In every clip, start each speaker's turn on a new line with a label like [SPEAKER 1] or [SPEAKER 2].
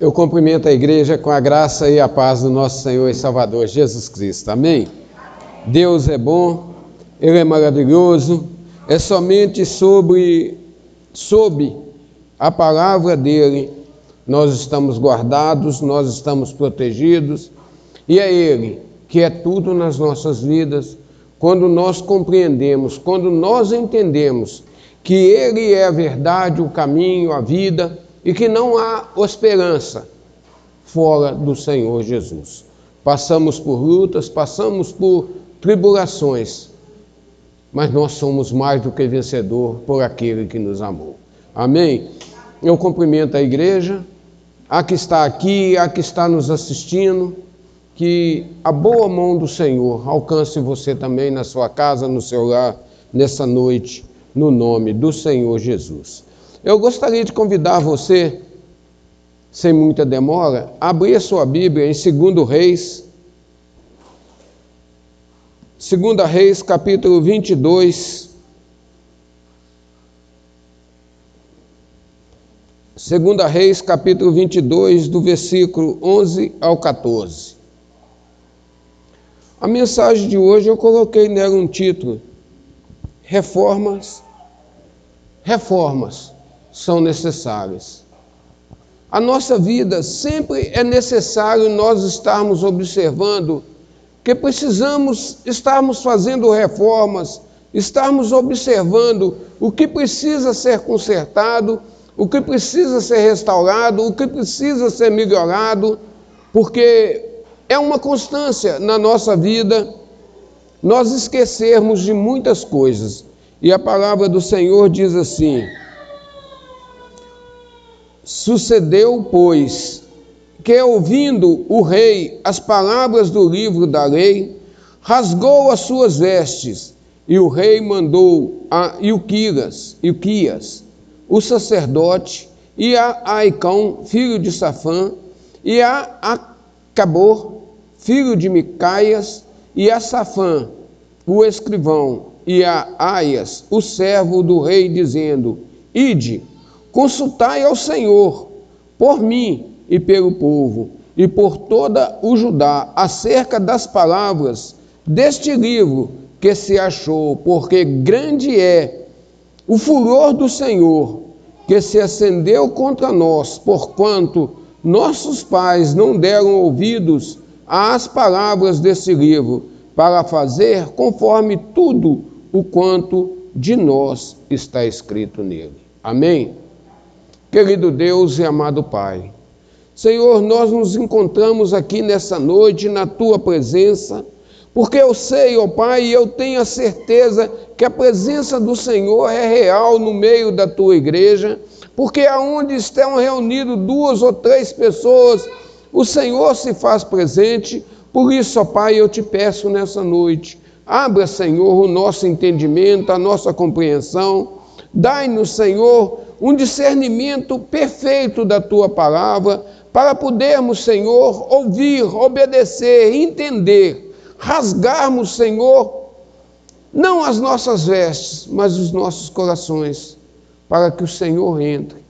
[SPEAKER 1] Eu cumprimento a igreja com a graça e a paz do nosso Senhor e Salvador Jesus Cristo. Amém? Deus é bom, Ele é maravilhoso, é somente sob a palavra dEle nós estamos guardados, nós estamos protegidos, e é Ele que é tudo nas nossas vidas. Quando nós compreendemos, quando nós entendemos que Ele é a verdade, o caminho, a vida, e que não há esperança fora do Senhor Jesus. Passamos por lutas, passamos por tribulações, mas nós somos mais do que vencedor por aquele que nos amou. Amém? Eu cumprimento a igreja, a que está aqui, a que está nos assistindo, que a boa mão do Senhor alcance você também na sua casa, no seu lar, nessa noite, no nome do Senhor Jesus. Eu gostaria de convidar você, sem muita demora, a abrir a sua Bíblia em 2 Reis, 2 Reis, capítulo 22. 2 Reis, capítulo 22, do versículo 11 ao 14. A mensagem de hoje eu coloquei nela um título: Reformas são necessárias. A nossa vida sempre é necessário nós estarmos observando que precisamos estarmos fazendo reformas, estarmos observando o que precisa ser consertado, o que precisa ser restaurado, o que precisa ser melhorado, porque é uma constância na nossa vida nós esquecermos de muitas coisas. E a palavra do Senhor diz assim: sucedeu, pois, que ouvindo o rei as palavras do livro da lei, rasgou as suas vestes, e o rei mandou a Ilquias, o sacerdote, e a Aicão, filho de Safã, e a Acabor, filho de Micaias, e a Safã, o escrivão, e a Aias, o servo do rei, dizendo: ide, consultai ao Senhor, por mim e pelo povo, e por toda o Judá, acerca das palavras deste livro que se achou, porque grande é o furor do Senhor, que se acendeu contra nós, porquanto nossos pais não deram ouvidos às palavras desse livro, para fazer conforme tudo o quanto de nós está escrito nele. Amém? Querido Deus e amado Pai, Senhor, nós nos encontramos aqui nessa noite na Tua presença, porque eu sei, ó Pai, e eu tenho a certeza que a presença do Senhor é real no meio da Tua igreja, porque aonde estão reunidas 2 ou 3 pessoas, o Senhor se faz presente. Por isso, ó Pai, eu te peço nessa noite, abra, Senhor, o nosso entendimento, a nossa compreensão, dai-nos, Senhor, um discernimento perfeito da Tua palavra, para podermos, Senhor, ouvir, obedecer, entender, rasgarmos, Senhor, não as nossas vestes, mas os nossos corações, para que o Senhor entre,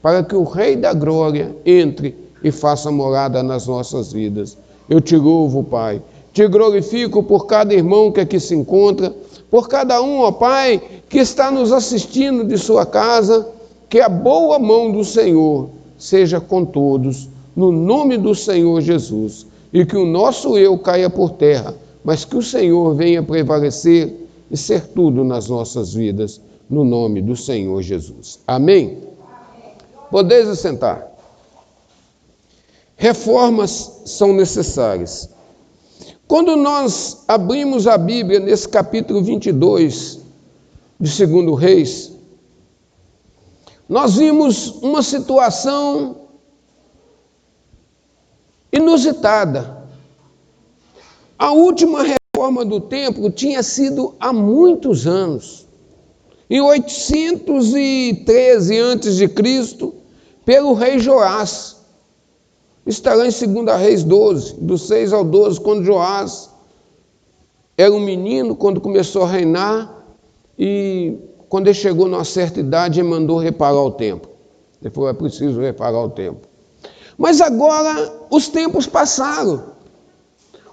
[SPEAKER 1] para que o Rei da Glória entre e faça morada nas nossas vidas. Eu te louvo, Pai, te glorifico por cada irmão que aqui se encontra, por cada um, ó Pai, que está nos assistindo de sua casa, que a boa mão do Senhor seja com todos, no nome do Senhor Jesus, e que o nosso eu caia por terra, mas que o Senhor venha prevalecer e ser tudo nas nossas vidas, no nome do Senhor Jesus. Amém? Podeis assentar. Reformas são necessárias. Quando nós abrimos a Bíblia nesse capítulo 22 de 2 Reis, nós vimos uma situação inusitada. A última reforma do templo tinha sido há muitos anos. Em 813 a.C., pelo rei Joás. Está lá em 2 Reis 12, do 6 ao 12, quando Joás era um menino, quando começou a reinar, e quando ele chegou numa certa idade, ele mandou reparar o templo. Ele falou: é preciso reparar o templo. Mas agora os tempos passaram.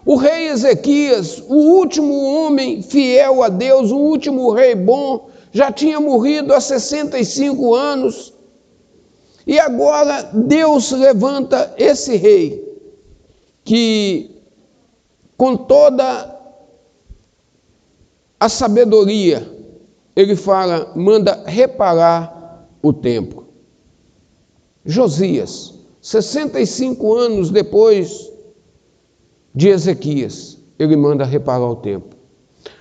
[SPEAKER 1] O rei Ezequias, o último homem fiel a Deus, o último rei bom, já tinha morrido há 65 anos. E agora Deus levanta esse rei, que com toda a sabedoria, ele fala, manda reparar o templo. Josias, 65 anos depois de Ezequias, ele manda reparar o templo.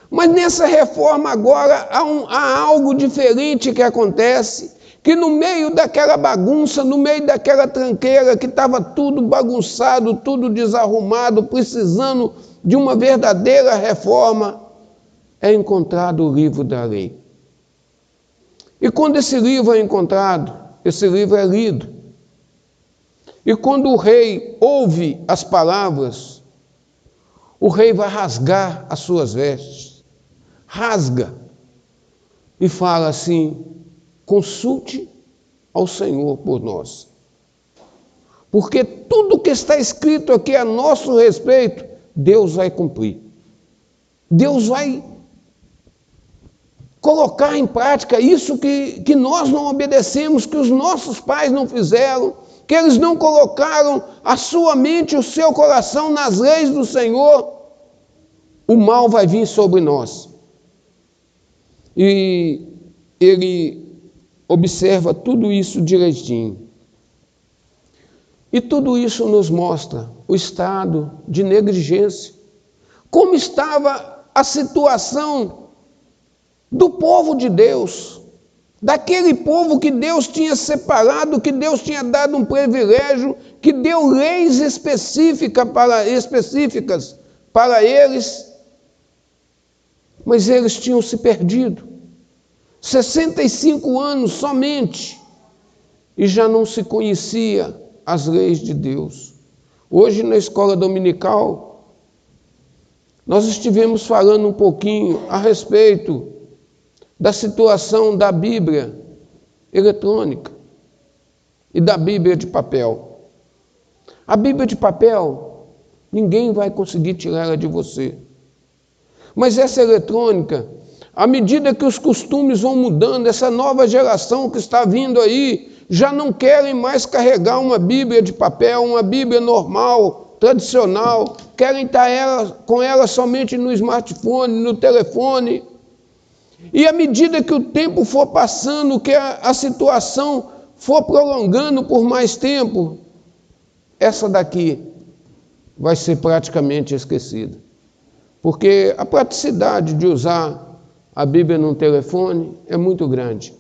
[SPEAKER 1] Mas nessa reforma agora há algo diferente que acontece, que no meio daquela bagunça, no meio daquela tranqueira, que estava tudo bagunçado, tudo desarrumado, precisando de uma verdadeira reforma, é encontrado o livro da lei. E quando esse livro é encontrado, esse livro é lido. E quando o rei ouve as palavras, o rei vai rasgar as suas vestes, rasga, e fala assim, consulte ao Senhor por nós. Porque tudo que está escrito aqui a nosso respeito, Deus vai cumprir. Deus vai colocar em prática isso que nós não obedecemos, que os nossos pais não fizeram, que eles não colocaram a sua mente, o seu coração nas leis do Senhor, o mal vai vir sobre nós. E ele observa tudo isso direitinho. E tudo isso nos mostra o estado de negligência. Como estava a situação do povo de Deus, daquele povo que Deus tinha separado, que Deus tinha dado um privilégio, que deu leis específicas para eles, mas eles tinham se perdido. 65 anos somente, e já não se conhecia as leis de Deus. Hoje na escola dominical, nós estivemos falando um pouquinho a respeito da situação da Bíblia eletrônica e da Bíblia de papel. A Bíblia de papel, ninguém vai conseguir tirar ela de você. Mas essa eletrônica, à medida que os costumes vão mudando, essa nova geração que está vindo aí, já não querem mais carregar uma Bíblia de papel, uma Bíblia normal, tradicional, querem estar com ela somente no smartphone, no telefone. E à medida que o tempo for passando, que a situação for prolongando por mais tempo, essa daqui vai ser praticamente esquecida. Porque a praticidade de usar a Bíblia num telefone é muito grande.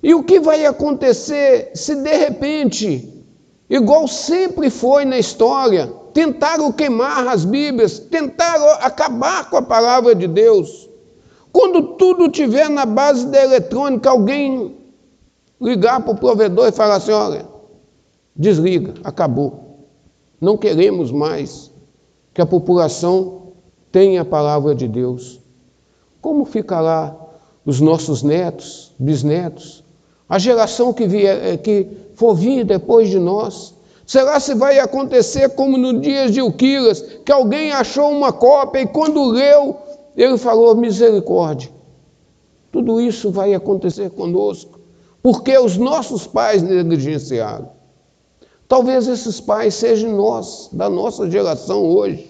[SPEAKER 1] E o que vai acontecer se de repente, igual sempre foi na história, tentaram queimar as Bíblias, tentaram acabar com a palavra de Deus? Quando tudo estiver na base da eletrônica, alguém ligar para o provedor e falar assim, olha, desliga, acabou. Não queremos mais que a população tenha a palavra de Deus. Como ficará os nossos netos, bisnetos, a geração que for vir depois de nós? Será se vai acontecer como no dia de Euquilas, que alguém achou uma cópia e quando leu, ele falou, misericórdia. Tudo isso vai acontecer conosco, porque os nossos pais negligenciaram. Talvez esses pais sejam nós, da nossa geração hoje.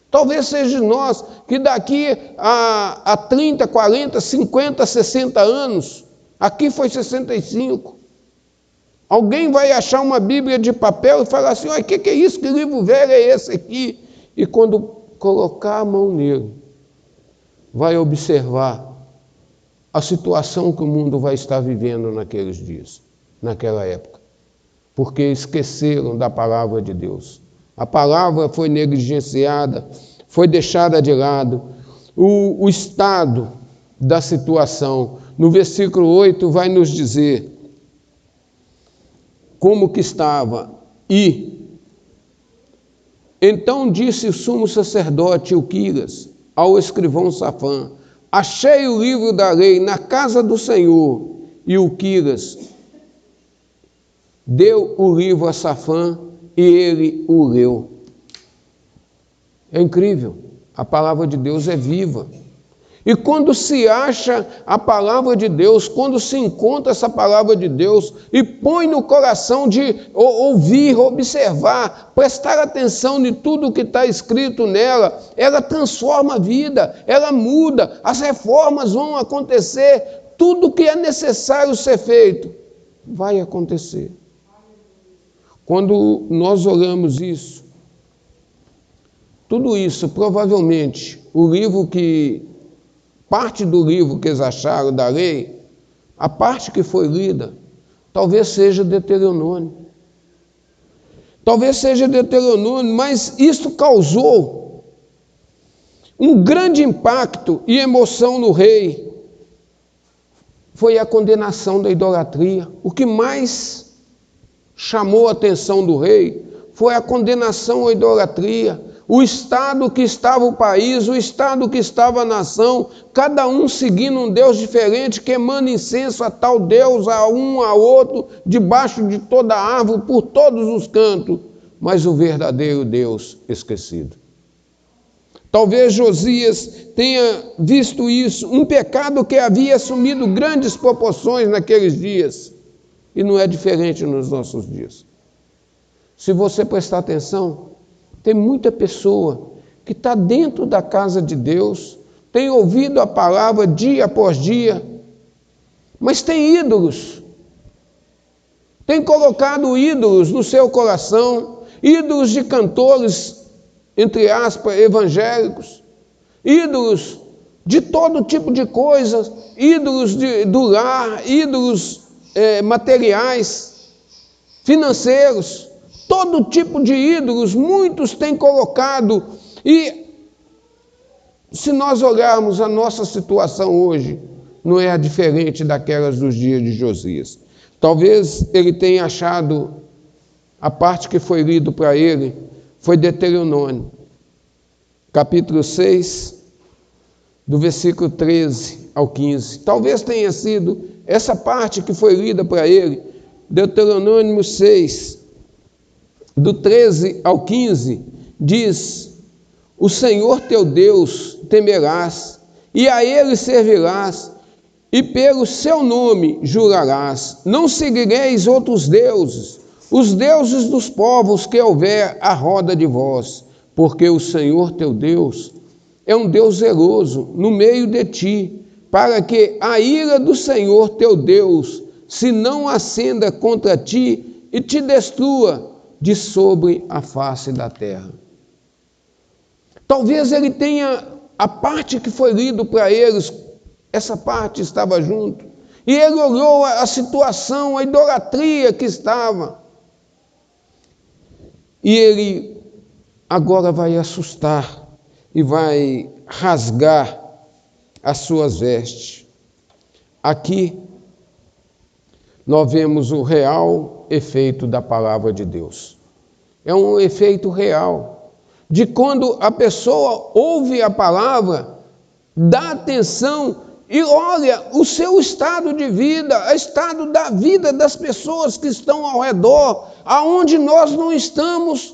[SPEAKER 1] Talvez seja nós, que daqui a 30, 40, 50, 60 anos, aqui foi 65, alguém vai achar uma Bíblia de papel e falar assim, olha, o que é isso? Que livro velho é esse aqui? E quando colocar a mão nele, vai observar a situação que o mundo vai estar vivendo naqueles dias, naquela época. Porque esqueceram da palavra de Deus. A palavra foi negligenciada, foi deixada de lado. O estado da situação, no versículo 8, vai nos dizer como que estava. E então disse o sumo sacerdote Ilquias ao escrivão Safã, achei o livro da lei na casa do Senhor. E Ilquias deu o livro a Safã e ele o leu. É incrível, a palavra de Deus é viva. E quando se acha a palavra de Deus, quando se encontra essa palavra de Deus e põe no coração de ouvir, observar, prestar atenção em tudo que está escrito nela, ela transforma a vida, ela muda, as reformas vão acontecer, tudo que é necessário ser feito vai acontecer. Quando nós olhamos isso, tudo isso, provavelmente, parte do livro que eles acharam da lei, a parte que foi lida, talvez seja Deuteronômio. Talvez seja Deuteronômio, mas isso causou um grande impacto e emoção no rei. Foi a condenação da idolatria. O que mais chamou a atenção do rei foi a condenação à idolatria. O estado que estava o país, o estado que estava a nação, cada um seguindo um Deus diferente, queimando incenso a tal Deus, a um, a outro, debaixo de toda árvore, por todos os cantos, mas o verdadeiro Deus esquecido. Talvez Josias tenha visto isso, um pecado que havia assumido grandes proporções naqueles dias, e não é diferente nos nossos dias. Se você prestar atenção, tem muita pessoa que está dentro da casa de Deus, tem ouvido a palavra dia após dia, mas tem ídolos. Tem colocado ídolos no seu coração, ídolos de cantores, entre aspas, evangélicos, ídolos de todo tipo de coisas, ídolos do lar, ídolos materiais, financeiros, todo tipo de ídolos, muitos têm colocado. E se nós olharmos a nossa situação hoje, não é diferente daquelas dos dias de Josias. Talvez ele tenha achado, a parte que foi lido para ele, foi Deuteronômio, capítulo 6, do versículo 13 ao 15. Talvez tenha sido essa parte que foi lida para ele, Deuteronômio 6, do 13 ao 15, diz: o Senhor teu Deus temerás, e a ele servirás, e pelo seu nome jurarás. Não seguireis outros deuses, os deuses dos povos que houver à roda de vós, porque o Senhor teu Deus é um Deus zeloso no meio de ti, para que a ira do Senhor teu Deus se não acenda contra ti e te destrua de sobre a face da terra. Talvez ele tenha, a parte que foi lido para eles, essa parte estava junto, e ele olhou a situação, a idolatria que estava, e ele agora vai assustar e vai rasgar as suas vestes. Aqui nós vemos o real efeito da palavra de Deus. É um efeito real, de quando a pessoa ouve a palavra, dá atenção e olha o seu estado de vida, o estado da vida das pessoas que estão ao redor, aonde nós não estamos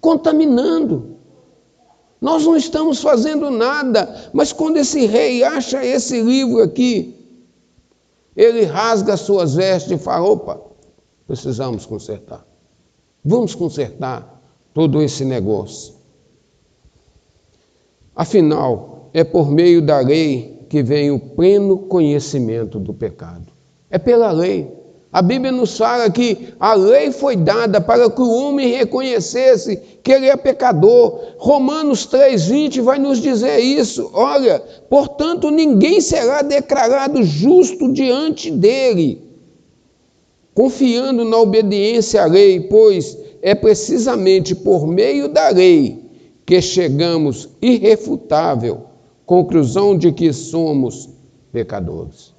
[SPEAKER 1] contaminando. Nós não estamos fazendo nada, mas quando esse rei acha esse livro aqui, ele rasga as suas vestes e fala: opa, precisamos consertar. Vamos consertar todo esse negócio. Afinal, é por meio da lei que vem o pleno conhecimento do pecado. É pela lei. A Bíblia nos fala que a lei foi dada para que o homem reconhecesse que ele é pecador. Romanos 3,20 vai nos dizer isso. Olha, portanto, ninguém será declarado justo diante dele, confiando na obediência à lei, pois é precisamente por meio da lei que chegamos à irrefutável conclusão de que somos pecadores.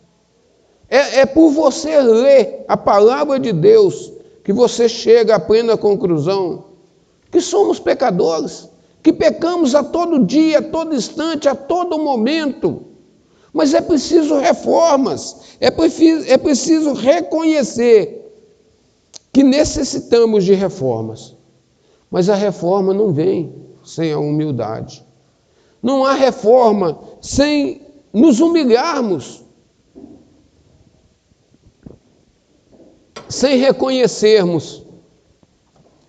[SPEAKER 1] É por você ler a palavra de Deus que você chega à plena conclusão que somos pecadores, que pecamos a todo dia, a todo instante, a todo momento. Mas é preciso reformas, é preciso reconhecer que necessitamos de reformas. Mas a reforma não vem sem a humildade. Não há reforma sem nos humilharmos, sem reconhecermos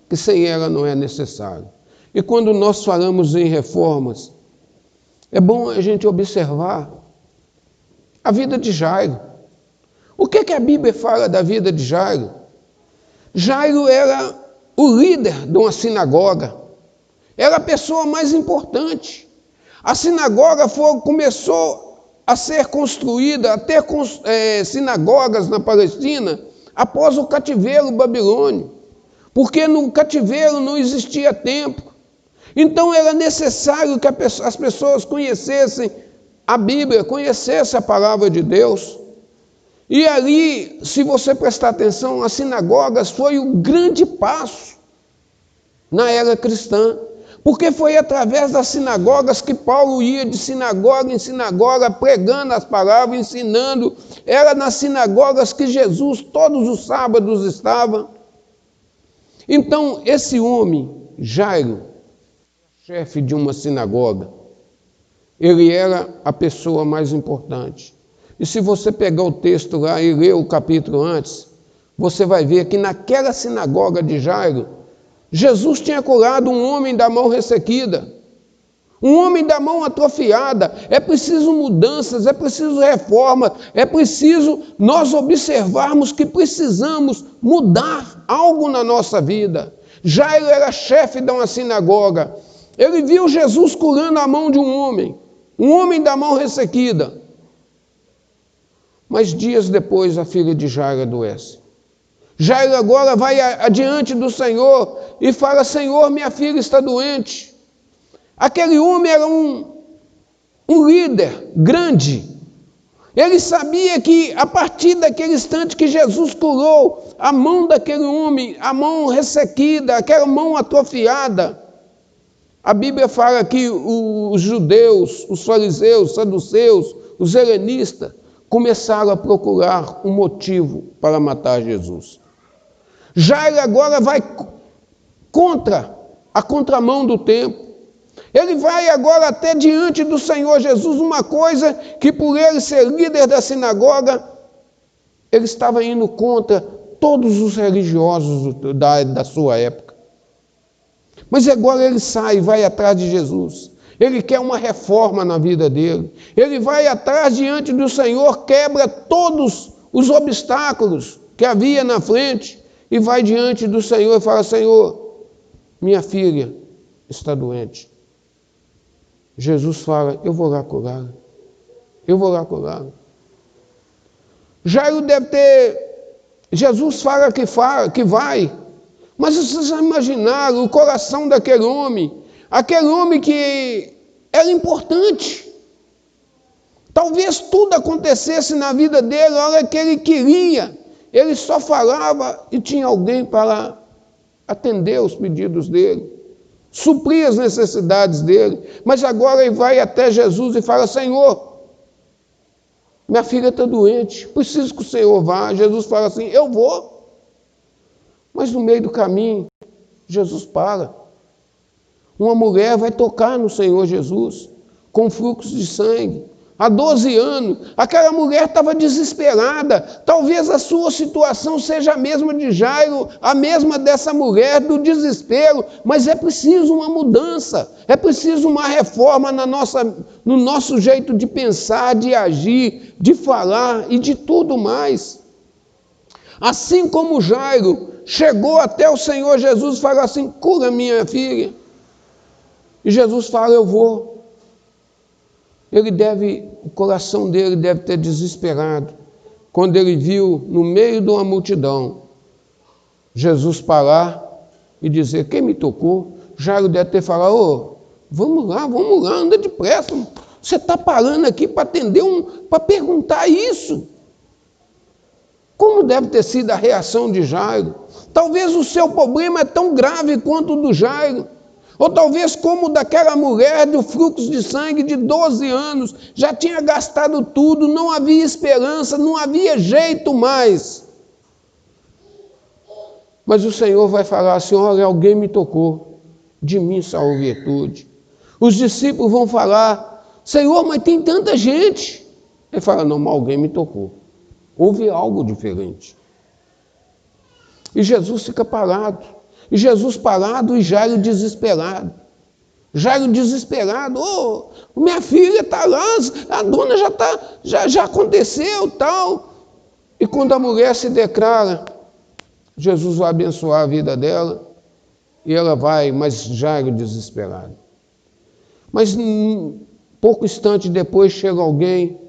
[SPEAKER 1] que sem ela não é necessário. E quando nós falamos em reformas, é bom a gente observar a vida de Jairo. O que a Bíblia fala da vida de Jairo? Jairo era o líder de uma sinagoga, era a pessoa mais importante. A sinagoga começou a ser construída, a ter sinagogas na Palestina após o cativeiro babilônio, porque no cativeiro não existia templo. Então era necessário que as pessoas conhecessem a Bíblia, conhecessem a palavra de Deus. E ali, se você prestar atenção, as sinagogas foi o grande passo na era cristã, porque foi através das sinagogas que Paulo ia de sinagoga em sinagoga, pregando as palavras, ensinando. Era nas sinagogas que Jesus todos os sábados estava. Então, esse homem, Jairo, chefe de uma sinagoga, ele era a pessoa mais importante. E se você pegar o texto lá e ler o capítulo antes, você vai ver que naquela sinagoga de Jairo, Jesus tinha curado um homem da mão ressequida, um homem da mão atrofiada. É preciso mudanças, é preciso reforma, é preciso nós observarmos que precisamos mudar algo na nossa vida. Jairo era chefe de uma sinagoga. Ele viu Jesus curando a mão de um homem da mão ressequida. Mas dias depois a filha de Jairo adoece. Jairo agora vai adiante do Senhor e fala: Senhor, minha filha está doente. Aquele homem era um líder grande. Ele sabia que a partir daquele instante que Jesus curou a mão daquele homem, a mão ressequida, aquela mão atrofiada, a Bíblia fala que os judeus, os fariseus, os saduceus, os helenistas, começaram a procurar um motivo para matar Jesus. Jairo agora vai contra a contramão do tempo. Ele vai agora até diante do Senhor Jesus, uma coisa que por ele ser líder da sinagoga, ele estava indo contra todos os religiosos da sua época. Mas agora ele sai e vai atrás de Jesus. Ele quer uma reforma na vida dele. Ele vai atrás diante do Senhor, quebra todos os obstáculos que havia na frente e vai diante do Senhor e fala: Senhor, minha filha está doente. Jesus fala: eu vou lá curá-la. Eu vou lá curá-la. Jairo deve ter... Jesus fala que vai. Mas vocês já imaginaram o coração daquele homem? Aquele homem que era importante. Talvez tudo acontecesse na vida dele, a hora que ele queria. Ele só falava e tinha alguém para atender os pedidos dele, suprir as necessidades dele. Mas agora ele vai até Jesus e fala: Senhor, minha filha está doente, preciso que o Senhor vá. Jesus fala assim: eu vou. Mas no meio do caminho, Jesus para. Uma mulher vai tocar no Senhor Jesus com fluxo de sangue. Há 12 anos, aquela mulher estava desesperada. Talvez a sua situação seja a mesma de Jairo, a mesma dessa mulher, do desespero. Mas é preciso uma mudança, é preciso uma reforma no nosso jeito de pensar, de agir, de falar e de tudo mais. Assim como Jairo chegou até o Senhor Jesus e falou assim: cura minha filha. E Jesus fala: eu vou. O coração dele deve ter desesperado quando ele viu no meio de uma multidão Jesus parar e dizer: quem me tocou? Jairo deve ter falado: vamos lá, anda depressa. Você está parando aqui para atender para perguntar isso? Como deve ter sido a reação de Jairo? Talvez o seu problema é tão grave quanto o do Jairo. Ou talvez como daquela mulher do fluxo de sangue de 12 anos, já tinha gastado tudo, não havia esperança, não havia jeito mais. Mas o Senhor vai falar assim: olha, alguém me tocou, de mim saiu virtude. Os discípulos vão falar: Senhor, mas tem tanta gente. Ele fala: não, mas alguém me tocou. Houve algo diferente. E Jesus fica parado. E Jesus parado e Jairo desesperado. Jairo desesperado: oh, minha filha está lá, a dona já aconteceu, tal. E quando a mulher se declara, Jesus vai abençoar a vida dela e ela vai, mas Jairo desesperado. Mas pouco instante depois chega alguém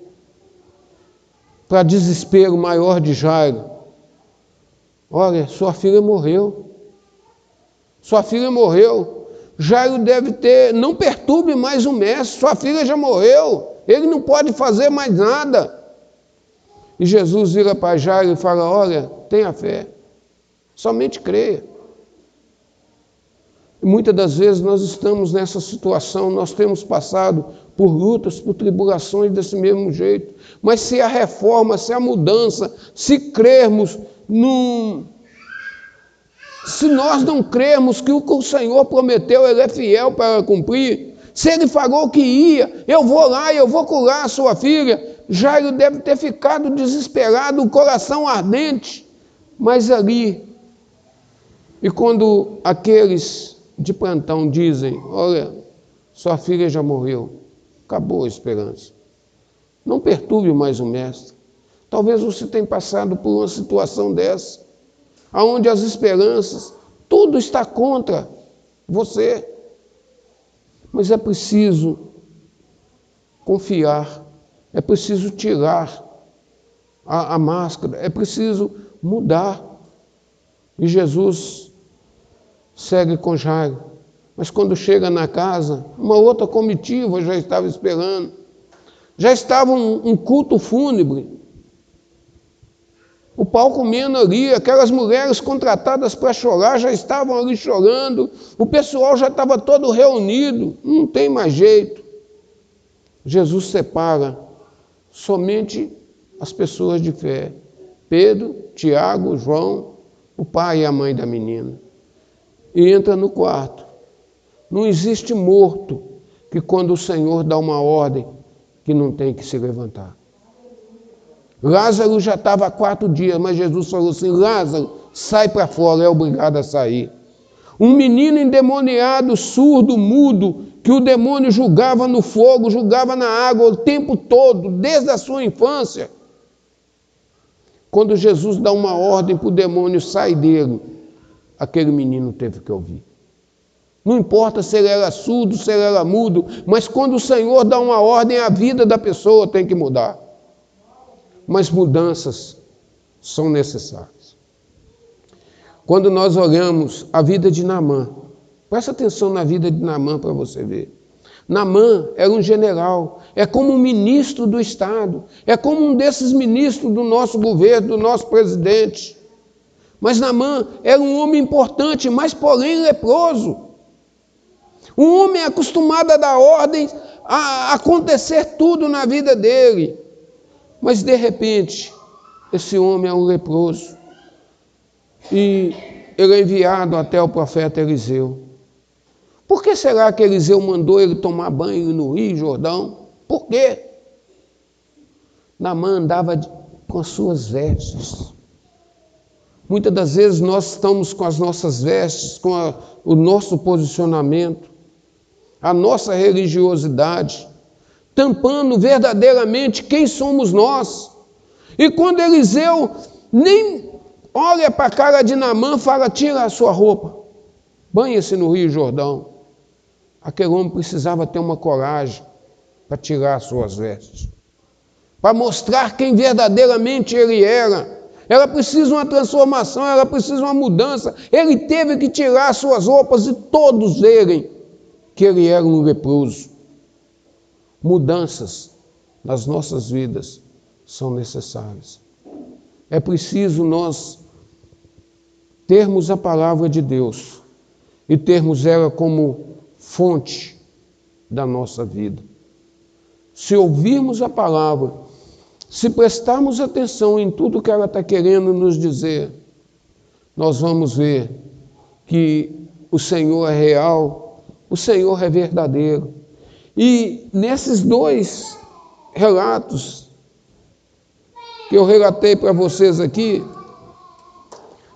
[SPEAKER 1] para desespero maior de Jairo. Olha, sua filha morreu. Sua filha morreu. Jairo deve ter, não perturbe mais o mestre, sua filha já morreu. Ele não pode fazer mais nada. E Jesus vira para Jairo e fala: olha, tenha fé. Somente creia. E muitas das vezes nós estamos nessa situação, nós temos passado por lutas, por tribulações desse mesmo jeito. Mas se a reforma, se a mudança, se crermos se nós não crermos que o que o Senhor prometeu, Ele é fiel para cumprir, se Ele falou que ia, eu vou lá, eu vou curar a sua filha, Jairo deve ter ficado desesperado, o coração ardente, mas ali. E quando aqueles de plantão dizem: olha, sua filha já morreu, acabou a esperança. Não perturbe mais o mestre. Talvez você tenha passado por uma situação dessa, onde as esperanças, tudo está contra você. Mas é preciso confiar, é preciso tirar a máscara, é preciso mudar. E Jesus segue com Jairo. Mas quando chega na casa, uma outra comitiva já estava esperando. Já estava um culto fúnebre. O pau comendo ali, aquelas mulheres contratadas para chorar já estavam ali chorando. O pessoal já estava todo reunido. Não tem mais jeito. Jesus separa somente as pessoas de fé. Pedro, Tiago, João, o pai e a mãe da menina. E entra no quarto. Não existe morto que quando o Senhor dá uma ordem que não tem que se levantar. Lázaro já estava há 4 dias, mas Jesus falou assim: Lázaro, sai para fora, é obrigado a sair. Um menino endemoniado, surdo, mudo, que o demônio julgava no fogo, julgava na água o tempo todo, desde a sua infância. Quando Jesus dá uma ordem para o demônio sair dele, aquele menino teve que ouvir. Não importa se ele era surdo, se ele era mudo, mas quando o Senhor dá uma ordem, a vida da pessoa tem que mudar. Mas mudanças são necessárias. Quando nós olhamos a vida de Naamã, presta atenção na vida de Naamã para você ver. Naamã era um general, é como um ministro do Estado, é como um desses ministros do nosso governo, do nosso presidente. Mas Naamã era um homem importante, mas porém leproso. Um homem acostumado a dar ordens, a acontecer tudo na vida dele. Mas de repente, esse homem é um leproso. E ele é enviado até o profeta Eliseu. Por que será que Eliseu mandou ele tomar banho no Rio Jordão? Por quê? Naamã andava com as suas vestes. Muitas das vezes nós estamos com as nossas vestes, com o nosso posicionamento, a nossa religiosidade, tampando verdadeiramente quem somos nós. E quando Eliseu nem olha para a cara de Naamã, fala: tira a sua roupa, banha-se no Rio Jordão. Aquele homem precisava ter uma coragem para tirar as suas vestes, para mostrar quem verdadeiramente ele era. Ela precisa de uma transformação, ela precisa de uma mudança. Ele teve que tirar as suas roupas e todos verem que ele era um leproso. Mudanças nas nossas vidas são necessárias. É preciso nós termos a palavra de Deus e termos ela como fonte da nossa vida. Se ouvirmos a palavra, se prestarmos atenção em tudo que ela está querendo nos dizer, nós vamos ver que o Senhor é real, o Senhor é verdadeiro. E nesses dois relatos que eu relatei para vocês aqui,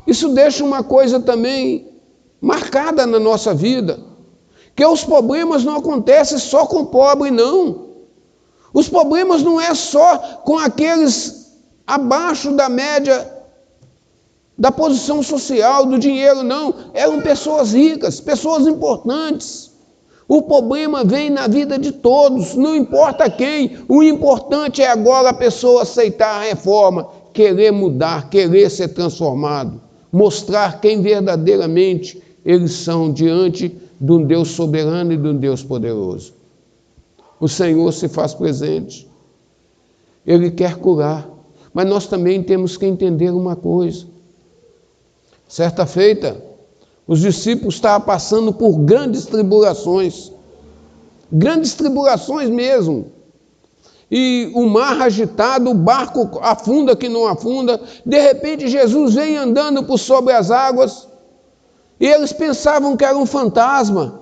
[SPEAKER 1] isso deixa uma coisa também marcada na nossa vida, que os problemas não acontecem só com o pobre, não. Os problemas não é só com aqueles abaixo da média da posição social, do dinheiro, não. Eram pessoas ricas, pessoas importantes. O problema vem na vida de todos, não importa quem. O importante é agora a pessoa aceitar a reforma, querer mudar, querer ser transformado, mostrar quem verdadeiramente eles são diante de um Deus soberano e de um Deus poderoso. O Senhor se faz presente. Ele quer curar. Mas nós também temos que entender uma coisa. Certa feita, os discípulos estavam passando por grandes tribulações mesmo. E o mar agitado, o barco afunda que não afunda. De repente Jesus vem andando por sobre as águas e eles pensavam que era um fantasma.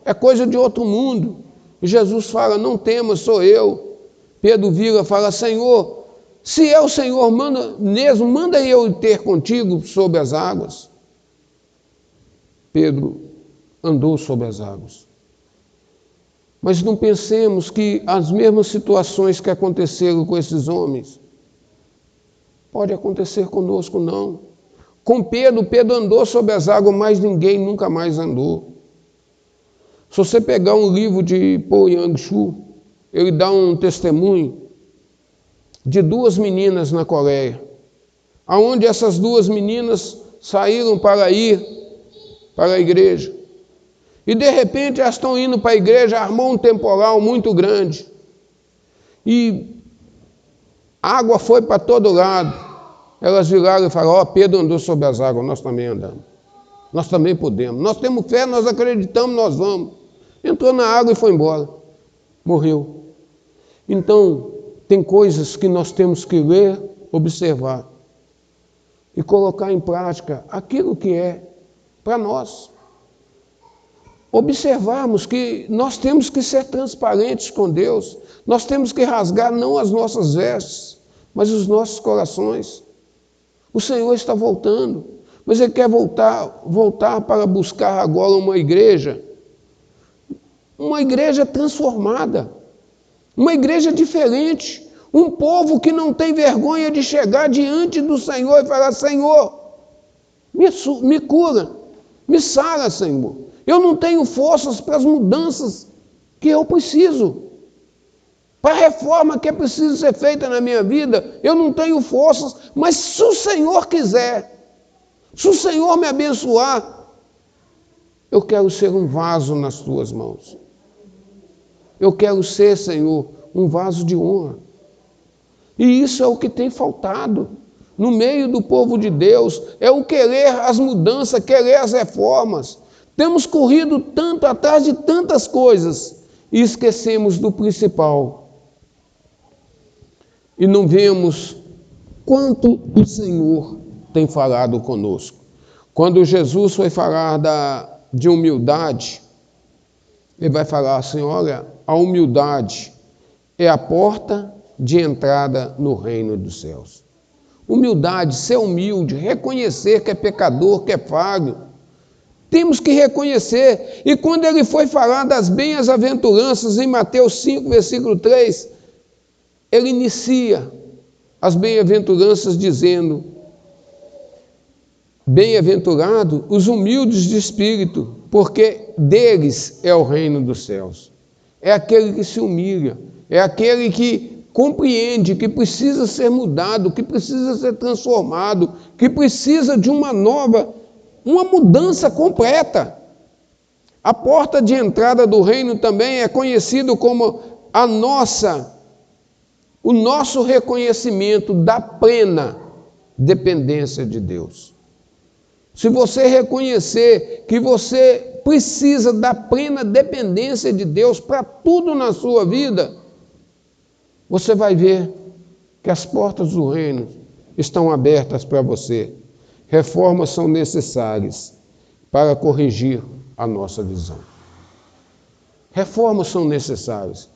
[SPEAKER 1] É coisa de outro mundo. E Jesus fala, não temas, sou eu. Pedro vira e fala, Senhor, se é o Senhor, manda eu ter contigo sobre as águas. Pedro andou sobre as águas. Mas não pensemos que as mesmas situações que aconteceram com esses homens, pode acontecer conosco, não. Com Pedro andou sobre as águas, mas ninguém nunca mais andou. Se você pegar um livro de Paul Yang-Shu, ele dá um testemunho de duas meninas na Coreia, aonde essas duas meninas saíram para ir para a igreja. E de repente elas estão indo para a igreja, armou um temporal muito grande. E a água foi para todo lado. Elas viraram e falaram, Pedro andou sobre as águas, nós também andamos. Nós também podemos. Nós temos fé, nós acreditamos, nós vamos. Entrou na água e foi embora. Morreu. Então, tem coisas que nós temos que ler, observar e colocar em prática aquilo que é para nós. Observarmos que nós temos que ser transparentes com Deus, nós temos que rasgar não as nossas vestes, mas os nossos corações. O Senhor está voltando, mas Ele quer voltar para buscar agora uma igreja transformada, uma igreja diferente, um povo que não tem vergonha de chegar diante do Senhor e falar, Senhor, me cura, me sara, Senhor. Eu não tenho forças para as mudanças que eu preciso. Para a reforma que é preciso ser feita na minha vida, eu não tenho forças, mas se o Senhor quiser, se o Senhor me abençoar, eu quero ser um vaso nas tuas mãos. Eu quero ser, Senhor, um vaso de honra. E isso é o que tem faltado no meio do povo de Deus, é o querer as mudanças, querer as reformas. Temos corrido tanto atrás de tantas coisas e esquecemos do principal. E não vemos quanto o Senhor tem falado conosco. Quando Jesus foi falar de humildade, Ele vai falar assim, olha, a humildade é a porta de entrada no reino dos céus. Humildade, ser humilde, reconhecer que é pecador, que é falho. Temos que reconhecer. E quando ele foi falar das bem-aventuranças em Mateus 5, versículo 3, ele inicia as bem-aventuranças dizendo, bem-aventurado os humildes de espírito, porque deles é o reino dos céus. É aquele que se humilha, é aquele que compreende que precisa ser mudado, que precisa ser transformado, que precisa de uma mudança completa. A porta de entrada do reino também é conhecido como o nosso reconhecimento da plena dependência de Deus. Se você reconhecer que você precisa da plena dependência de Deus para tudo na sua vida, você vai ver que as portas do reino estão abertas para você. reformas são necessárias para corrigir a nossa visão. Reformas são necessárias.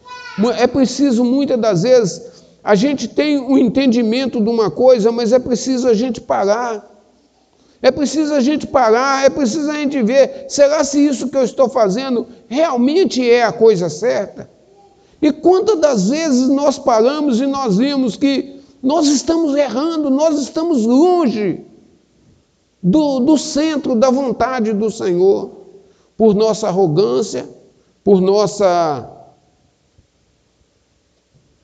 [SPEAKER 1] É preciso, muitas das vezes, a gente tem um entendimento de uma coisa, mas é preciso a gente parar. É preciso a gente parar, é preciso a gente ver, será se isso que eu estou fazendo realmente é a coisa certa? E quantas das vezes nós paramos e nós vimos que nós estamos errando, nós estamos longe do centro da vontade do Senhor, por nossa arrogância, por nossa,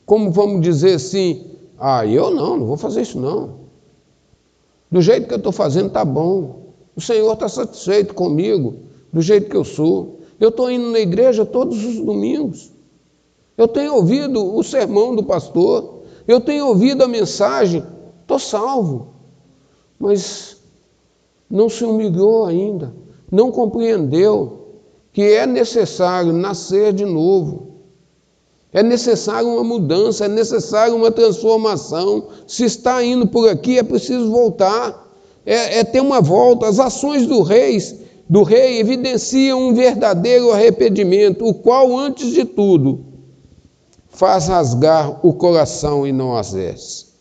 [SPEAKER 1] como vamos dizer assim, eu não vou fazer isso não. Do jeito que eu estou fazendo está bom. O Senhor está satisfeito comigo, do jeito que eu sou. Eu estou indo na igreja todos os domingos. Eu tenho ouvido o sermão do pastor. Eu tenho ouvido a mensagem. Estou salvo. Mas não se humilhou ainda. Não compreendeu que é necessário nascer de novo. É necessário uma mudança, é necessário uma transformação. Se está indo por aqui, é preciso voltar. É ter uma volta. As ações do rei evidenciam um verdadeiro arrependimento, o qual, antes de tudo, faz rasgar o coração e não as vestes.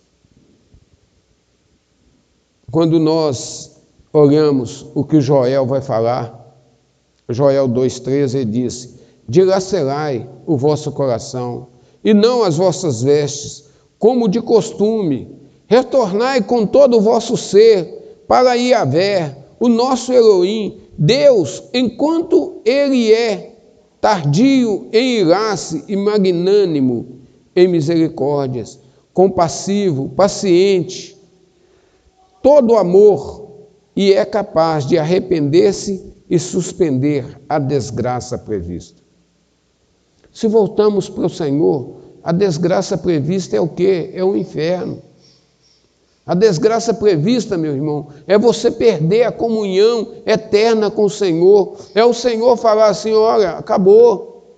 [SPEAKER 1] Quando nós olhamos o que Joel vai falar, Joel 2,13, ele disse: dilacerai o vosso coração, e não as vossas vestes, como de costume. Retornai com todo o vosso ser para Yahvé, o nosso Elohim, Deus, enquanto Ele é tardio em irar-se e magnânimo em misericórdias, compassivo, paciente, todo amor, e é capaz de arrepender-se e suspender a desgraça prevista. Se voltamos para o Senhor, a desgraça prevista é o quê? É o inferno. A desgraça prevista, meu irmão, é você perder a comunhão eterna com o Senhor. É o Senhor falar assim: olha, acabou.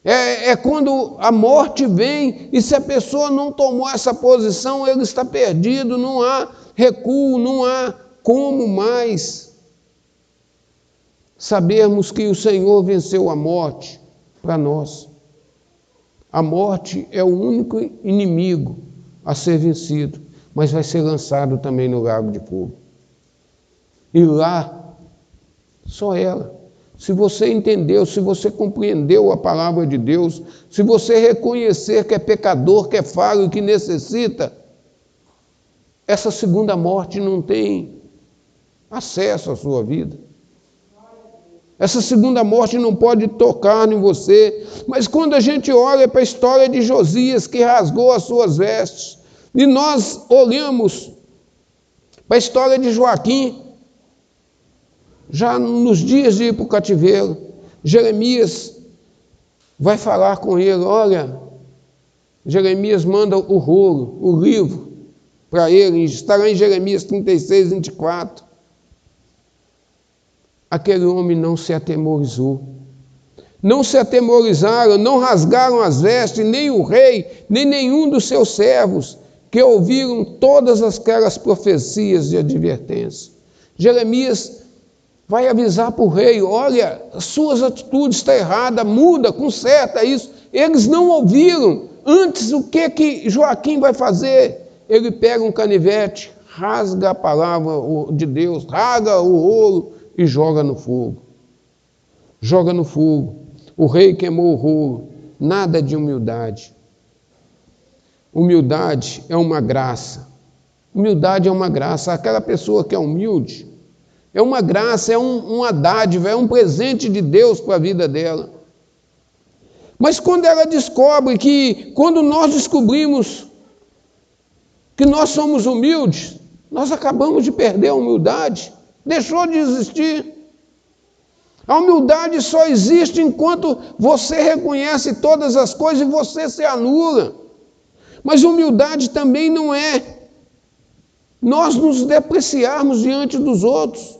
[SPEAKER 1] É quando a morte vem e se a pessoa não tomou essa posição, ele está perdido, não há recuo, não há como mais sabermos que o Senhor venceu a morte para nós. A morte é o único inimigo a ser vencido, mas vai ser lançado também no lago de fogo. E lá, só ela. Se você entendeu, se você compreendeu a palavra de Deus, se você reconhecer que é pecador, que é falho e que necessita, essa segunda morte não tem acesso à sua vida. Essa segunda morte não pode tocar em você. Mas quando a gente olha para a história de Josias, que rasgou as suas vestes, e nós olhamos para a história de Joaquim, já nos dias de ir para o cativeiro, Jeremias vai falar com ele: olha, Jeremias manda o rolo, o livro, para ele, estará em Jeremias 36, 24. Aquele homem não se atemorizou. Não se atemorizaram, não rasgaram as vestes, nem o rei, nem nenhum dos seus servos, que ouviram todas aquelas profecias de advertência. Jeremias vai avisar para o rei: olha, suas atitudes estão erradas, muda, conserta isso. Eles não ouviram. Antes, o que Joaquim vai fazer? Ele pega um canivete, rasga a palavra de Deus, rasga o rolo e joga no fogo. Joga no fogo. O rei queimou o rolo. Nada de humildade. Humildade é uma graça. Humildade é uma graça. Aquela pessoa que é humilde é uma graça, é uma dádiva, é um presente de Deus para a vida dela. Mas quando ela descobre quando nós descobrimos que nós somos humildes, nós acabamos de perder a humildade. Deixou de existir. A humildade só existe enquanto você reconhece todas as coisas e você se anula. Mas humildade também não é nós nos depreciarmos diante dos outros.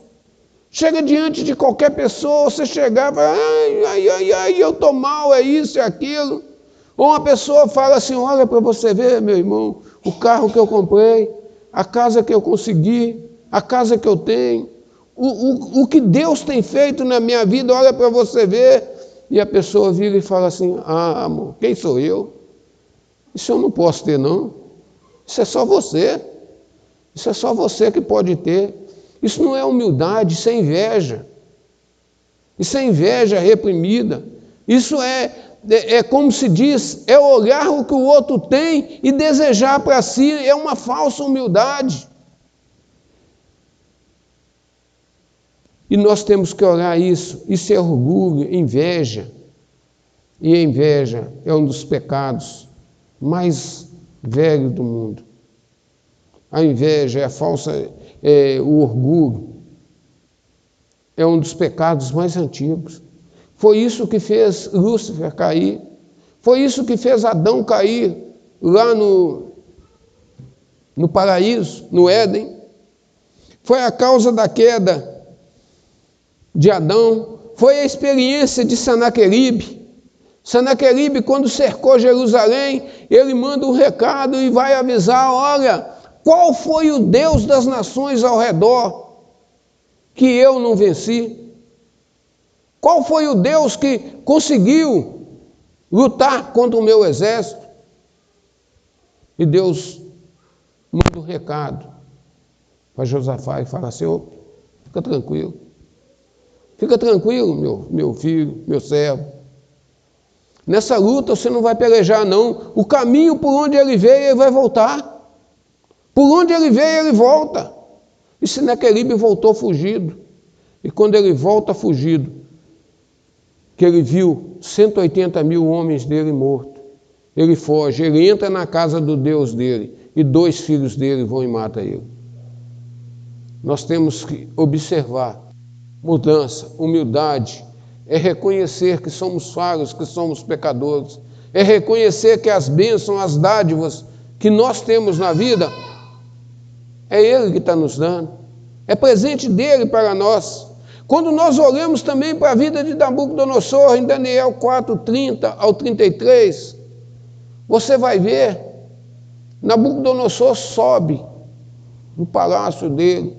[SPEAKER 1] Chega diante de qualquer pessoa, você chegar e fala: ai, eu estou mal, é isso, é aquilo. Ou uma pessoa fala assim: olha para você ver, meu irmão, o carro que eu comprei, a casa que eu consegui. a casa que eu tenho, o que Deus tem feito na minha vida, olha para você ver. E a pessoa vira e fala assim: ah, amor, quem sou eu? Isso eu não posso ter, não. Isso é só você. Isso é só você que pode ter. Isso não é humildade, isso é inveja. Isso é inveja reprimida. Isso é como se diz, é olhar o que o outro tem e desejar para si, é uma falsa humildade. E nós temos que olhar isso. Isso é orgulho, inveja. E a inveja é um dos pecados mais velhos do mundo. A inveja é a falsa, o orgulho. É um dos pecados mais antigos. Foi isso que fez Lúcifer cair. Foi isso que fez Adão cair lá no paraíso, no Éden. Foi a causa da queda de Adão. Foi a experiência de Senaqueribe. Senaqueribe, quando cercou Jerusalém, ele manda um recado e vai avisar: olha, qual foi o Deus das nações ao redor que eu não venci? Qual foi o Deus que conseguiu lutar contra o meu exército? E Deus manda um recado para Josafá e fala assim: oh, fica tranquilo. Fica tranquilo, meu filho, meu servo. Nessa luta você não vai pelejar, não. O caminho por onde ele veio, ele vai voltar. Por onde ele veio, ele volta. E Senaqueribe voltou fugido. E quando ele volta fugido, que ele viu 180 mil homens dele mortos, ele foge, ele entra na casa do Deus dele, e 2 filhos dele vão e matam ele. Nós temos que observar mudança, humildade, é reconhecer que somos falhos, que somos pecadores, é reconhecer que as bênçãos, as dádivas que nós temos na vida, é Ele que está nos dando, é presente dele para nós. Quando nós olhamos também para a vida de Nabucodonosor, em Daniel 4:30 ao 33, você vai ver, Nabucodonosor sobe no palácio dele,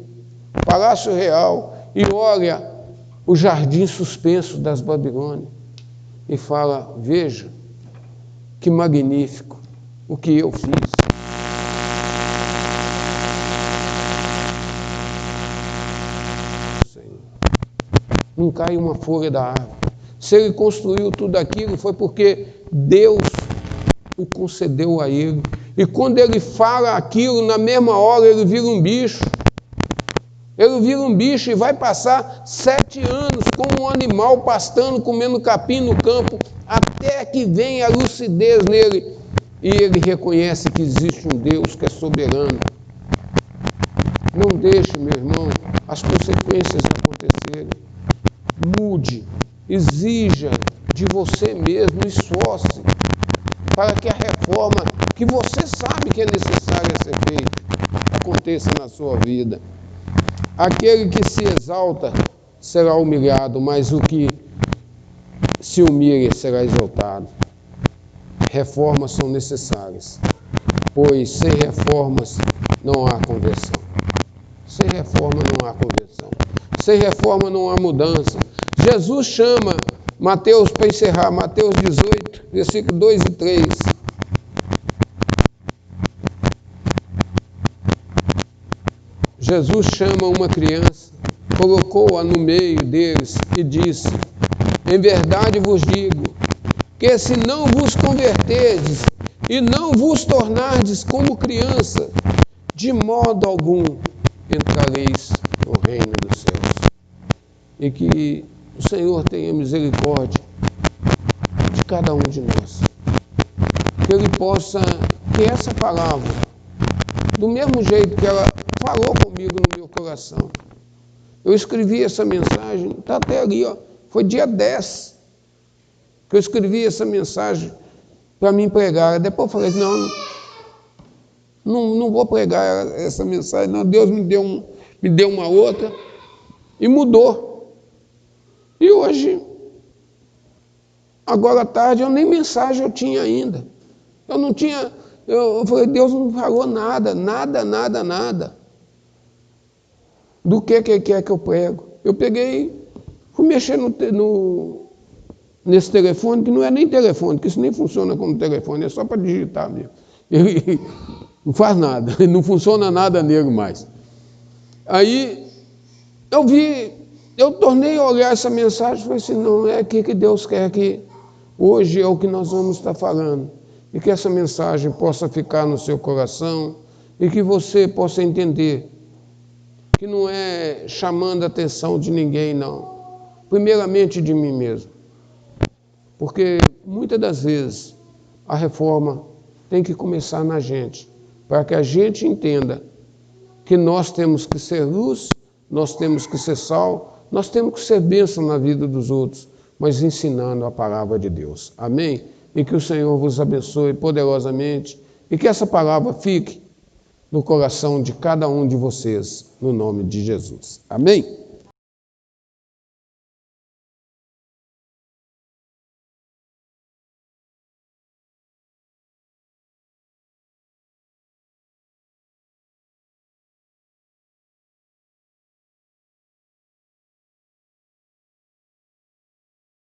[SPEAKER 1] palácio real, e olha o jardim suspenso das Babilônias e fala: veja, que magnífico o que eu fiz. Não cai uma folha da árvore. Se ele construiu tudo aquilo, foi porque Deus o concedeu a ele. E quando ele fala aquilo, na mesma hora ele vira um bicho. Ele vira um bicho e vai passar 7 anos como um animal pastando, comendo capim no campo, até que venha a lucidez nele e ele reconhece que existe um Deus que é soberano. Não deixe, meu irmão, as consequências acontecerem. Mude, exija de você mesmo, esforce para que a reforma que você sabe que é necessária ser feita aconteça na sua vida. Aquele que se exalta será humilhado, mas o que se humilha será exaltado. Reformas são necessárias, pois sem reformas não há conversão. Sem reforma não há conversão. Sem reforma não há mudança. Jesus chama, Mateus, para encerrar, Mateus 18, versículo 2 e 3. Jesus chama uma criança, colocou-a no meio deles e disse: em verdade vos digo, que se não vos converterdes e não vos tornardes como criança, de modo algum entrareis no reino dos céus. E que o Senhor tenha misericórdia de cada um de nós. Que Ele possa, que essa palavra, do mesmo jeito que ela falou comigo no meu coração, eu escrevi essa mensagem, está até ali, ó, foi dia 10 que eu escrevi essa mensagem para mim pregar. Depois eu falei: não vou pregar essa mensagem, não. Deus me deu uma outra e mudou. E hoje, agora à tarde, eu nem mensagem eu tinha ainda. Eu não tinha, eu falei: Deus não falou nada. do que ele quer que eu prego. Eu peguei, fui mexer nesse telefone, que não é nem telefone, que isso nem funciona como telefone, é só para digitar mesmo. Ele não faz nada, não funciona nada nele mais. Aí eu tornei a olhar essa mensagem e falei assim, não, é aqui que Deus quer que hoje é o que nós vamos estar falando. E que essa mensagem possa ficar no seu coração e que você possa entender que não é chamando a atenção de ninguém, não. Primeiramente de mim mesmo. Porque muitas das vezes a reforma tem que começar na gente, para que a gente entenda que nós temos que ser luz, nós temos que ser sal, nós temos que ser bênção na vida dos outros, mas ensinando a palavra de Deus. Amém? E que o Senhor vos abençoe poderosamente e que essa palavra fique no coração de cada um de vocês, no nome de Jesus. Amém?